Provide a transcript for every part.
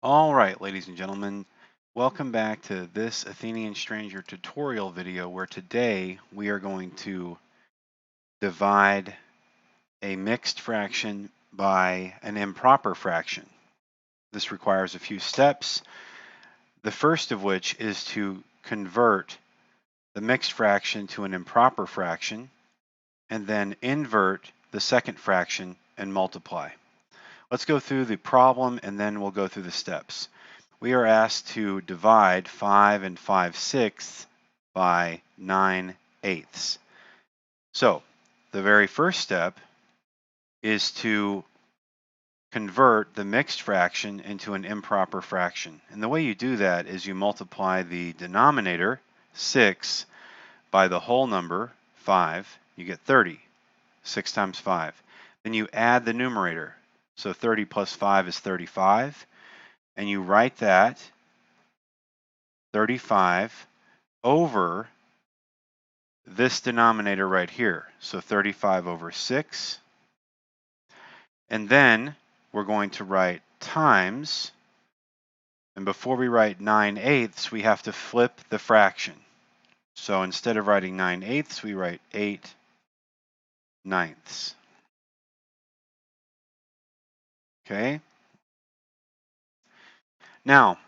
All right, ladies and gentlemen, welcome back to this Athenian Stranger tutorial video where today we are going to divide a mixed fraction by an improper fraction. This requires a few steps, the first of which is to convert the mixed fraction to an improper fraction and then invert the second fraction and multiply. Let's go through the problem and then we'll go through the steps. We are asked to divide 5 and 5/6 by 9/8. So the very first step is to convert the mixed fraction into an improper fraction. And the way you do that is you multiply the denominator, 6, by the whole number, 5, you get 30. 6 times 5. Then you add the numerator. So 30 plus 5 is 35. And you write that 35 over this denominator right here. So 35 over 6. And then we're going to write times. And before we write 9/8, we have to flip the fraction. So instead of writing 9/8, we write 8/9. Okay? Now,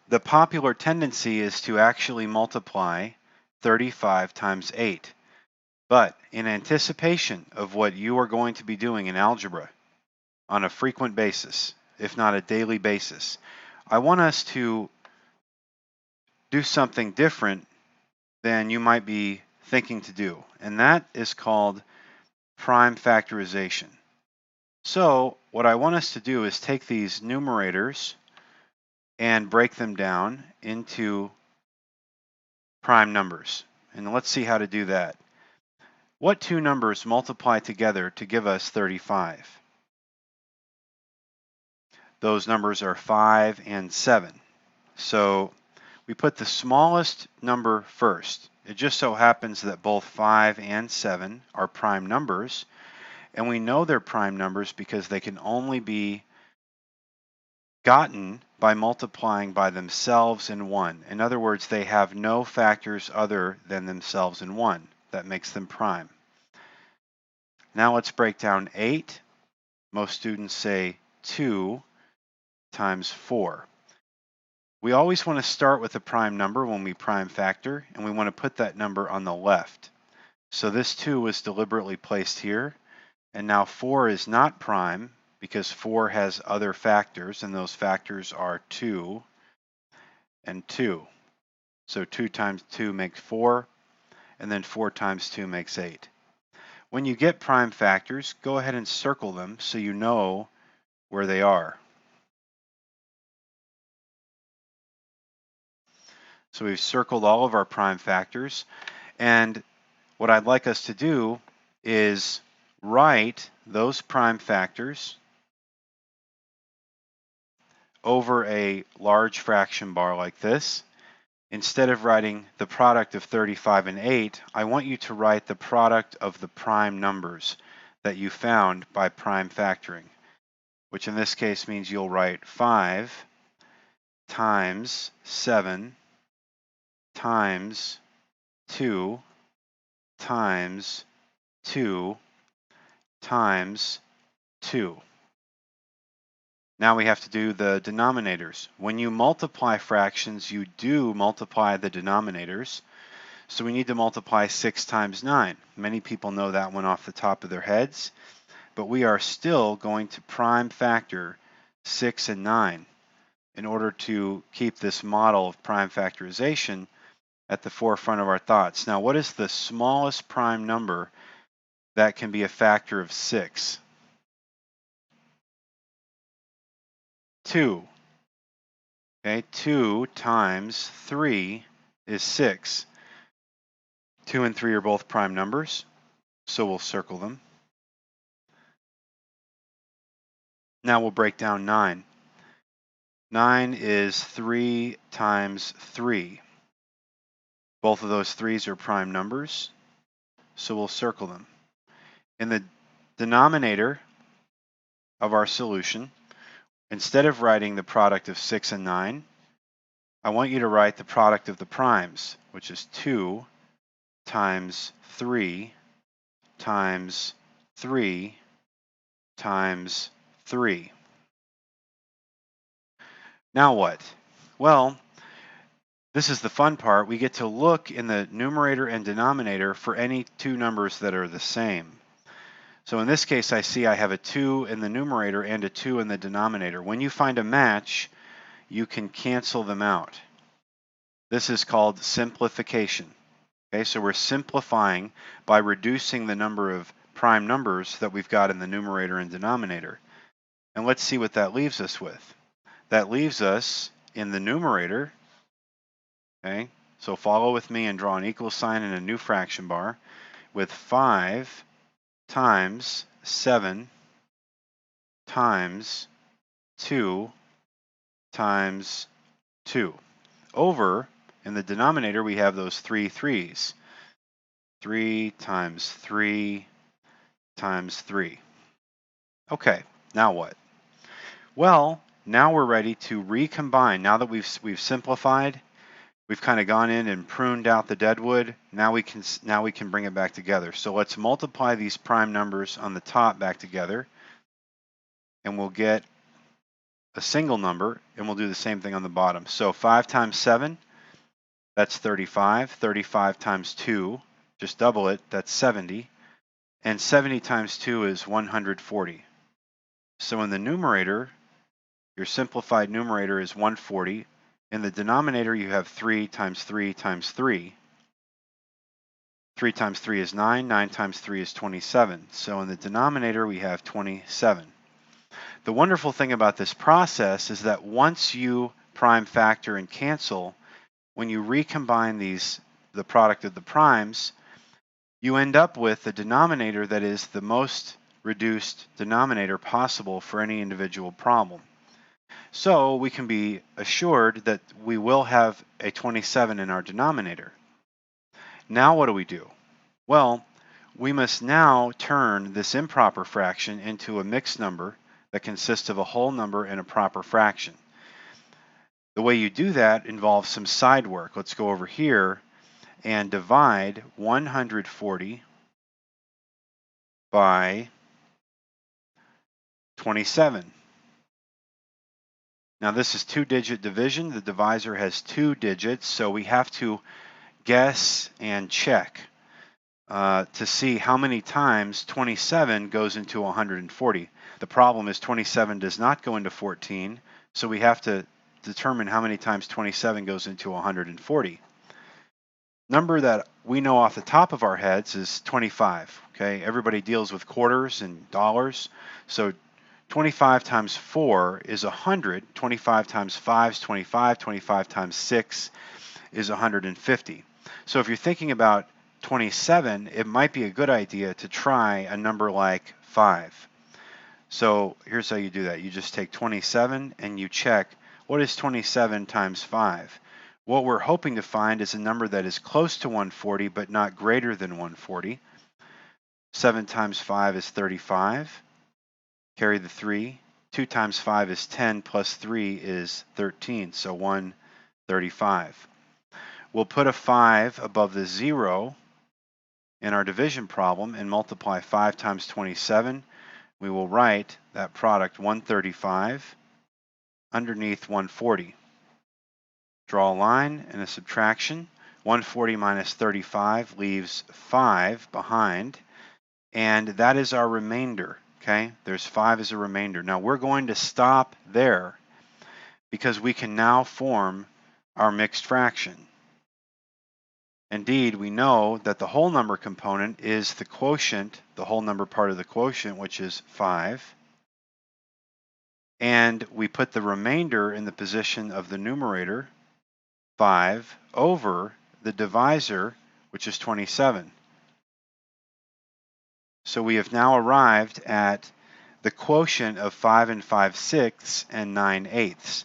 the popular tendency is to actually multiply 35 times 8. But in anticipation of what you are going to be doing in algebra on a frequent basis, if not a daily basis, I want us to do something different than you might be thinking to do, and that is called prime factorization. So what I want us to do is take these numerators and break them down into prime numbers. And let's see how to do that. What two numbers multiply together to give us 35? Those numbers are 5 and 7. So we put the smallest number first. It just so happens that both 5 and 7 are prime numbers, and we know they're prime numbers because they can only be gotten by multiplying by themselves and 1. In other words, they have no factors other than themselves and 1. That makes them prime. Now let's break down 8. Most students say 2 times 4. We always want to start with a prime number when we prime factor, and we want to put that number on the left. So this 2 was deliberately placed here, and now 4 is not prime because 4 has other factors, and those factors are 2 and 2. So 2 times 2 makes 4, and then 4 times 2 makes 8. When you get prime factors, go ahead and circle them so you know where they are. So we've circled all of our prime factors, and what I'd like us to do is write those prime factors over a large fraction bar like this. Instead of writing the product of 35 and 8, I want you to write the product of the prime numbers that you found by prime factoring, which in this case means you'll write 5 times 7 times 2 times 2 times 2. Now we have to do the denominators. When you multiply fractions, you do multiply the denominators. So we need to multiply 6 times 9. Many people know that one off the top of their heads, but we are still going to prime factor 6 and 9 in order to keep this model of prime factorization at the forefront of our thoughts. Now, what is the smallest prime number that can be a factor of 6? 2. Okay, 2 times 3 is 6. 2 and 3 are both prime numbers, so we'll circle them. Now we'll break down 9. 9 is 3 times 3. Both of those 3's are prime numbers, so we'll circle them. In the denominator of our solution, instead of writing the product of 6 and 9, I want you to write the product of the primes, which is 2 times 3 times 3 times 3. Now what? Well, this is the fun part. We get to look in the numerator and denominator for any two numbers that are the same. So in this case, I see I have a 2 in the numerator and a 2 in the denominator. When you find a match, you can cancel them out. This is called simplification. Okay, so we're simplifying by reducing the number of prime numbers that we've got in the numerator and denominator. And let's see what that leaves us with. That leaves us in the numerator, okay, so follow with me and draw an equal sign in a new fraction bar, with 5 times 7 times 2 times 2. Over, in the denominator, we have those 3 3's. 3 times 3 times 3. Okay, now what? Well, now we're ready to recombine. Now that we've simplified, we've kind of gone in and pruned out the dead wood. Now we can bring it back together. So let's multiply these prime numbers on the top back together, and we'll get a single number, and we'll do the same thing on the bottom. So 5 times 7, that's 35. 35 times 2, just double it, that's 70. And 70 times 2 is 140. So in the numerator, your simplified numerator is 140. In the denominator, you have 3 times 3 times 3. 3 times 3 is 9. 9 times 3 is 27. So in the denominator, we have 27. The wonderful thing about this process is that once you prime factor and cancel, when you recombine the product of the primes, you end up with a denominator that is the most reduced denominator possible for any individual problem. So we can be assured that we will have a 27 in our denominator. Now what do we do? Well, we must now turn this improper fraction into a mixed number that consists of a whole number and a proper fraction. The way you do that involves some side work. Let's go over here and divide 140 by 27. Now this is two-digit division. The divisor has 2 digits, so we have to guess and check to see how many times 27 goes into 140. The problem is 27 does not go into 14, so we have to determine how many times 27 goes into 140. Number that we know off the top of our heads is 25. Okay, everybody deals with quarters and dollars, so 25 times 4 is 100. 25 times 5 is 25. 25 times 6 is 150. So if you're thinking about 27, it might be a good idea to try a number like 5. So here's how you do that. You just take 27 and you check, what is 27 times 5? What we're hoping to find is a number that is close to 140 but not greater than 140. 7 times 5 is 35. Carry the 3. 2 times 5 is 10 plus 3 is 13, so 135. We'll put a 5 above the 0 in our division problem and multiply 5 times 27. We will write that product 135 underneath 140. Draw a line and a subtraction. 140 minus 35 leaves 5 behind, and that is our remainder. Okay, there's 5 as a remainder. Now we're going to stop there because we can now form our mixed fraction. Indeed, we know that the whole number component is the quotient, the whole number part of the quotient, which is 5. And we put the remainder in the position of the numerator, 5, over the divisor, which is 27. So we have now arrived at the quotient of 5 and 5/6 and 9/8.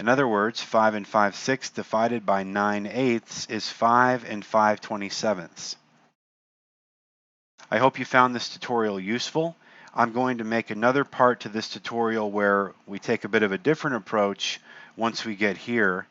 In other words, 5 and 5/6 divided by 9/8 is 5 and 5/27. I hope you found this tutorial useful. I'm going to make another part to this tutorial where we take a bit of a different approach once we get here,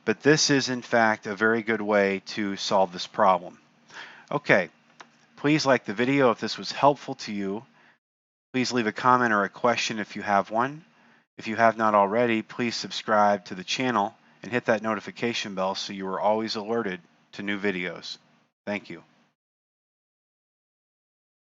but this is in fact a very good way to solve this problem. Okay, please like the video if this was helpful to you. Please leave a comment or a question if you have one. If you have not already, please subscribe to the channel and hit that notification bell so you are always alerted to new videos. Thank you.